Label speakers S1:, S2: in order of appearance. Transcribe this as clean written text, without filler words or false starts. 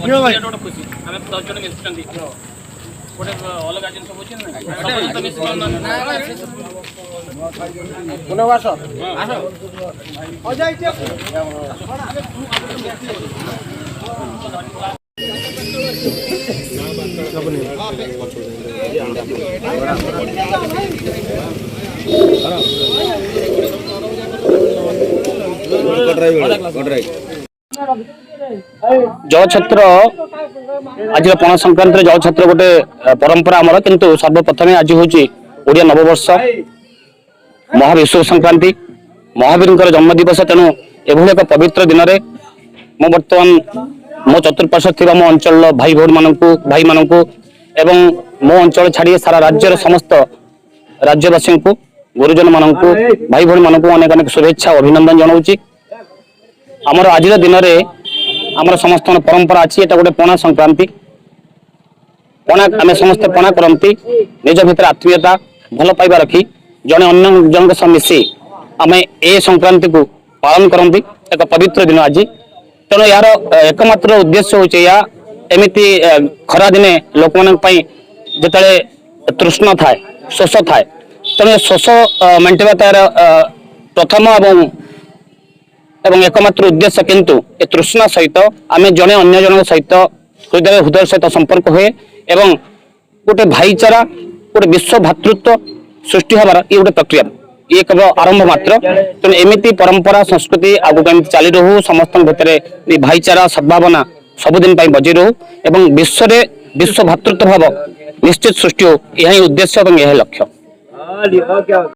S1: खुशी आम 10 जन मिलुँच गोटे अलग जिन जल छत्र आज पणा संक्रांति जल छत्र गोटे परंपरा आमर किंतु सर्वप्रथम आज हूँ ओडिया नववर्ष महाविश्व संक्रांति महावीर जन्म दिवस तेणु एभली एक पवित्र दिन में मो बर्तमान मो चतुर्पार्श्व थी मो अंचल भाई भाई मानू एवं मो अंचल छाड़ी सारा राज्यर समस्त राज्यवासी को गुरुजन मानू भाई भाई मानू अनेक अनेक शुभेच्छा अभिनंदन जनाऊँगी आमर आज दिन में आमर समस्त परंपरा अच्छी एटा गोटे पणा संक्रांति पणा आम समस्त पणा करती निज भीतर आत्मीयता भल पाइबा रखी जड़े अन्य जन सह मिसी आम ए संक्रांति को पालन करती एक पवित्र दिन आज तेणु यार एकमात्र उद्देश्य हो एमती खरा दिने लोक मान जिते तृष्ण थाए शोष थाए तेणु शोष मेटाइबा तार प्रथम एवं एकमात्र उद्देश्य किंतु ए तृष्णा सहित आम जड़े अन्य जन सहित हृदय हृदय सहित संपर्क हुए एवं गोटे भाईचारा गोटे विश्व भातृत्व सृष्टि हबार ये गोटे प्रक्रिया ये केवल आरंभ मात्र तेणु एमती परंपरा संस्कृति आगू एमती चली रहू समस्त भितर भाईचारा सद्भावना सबुदिन बजै रहू एवं विश्व भातृत्व भाव निश्चित सृष्टि हो यही उद्देश्य और यही लक्ष्य।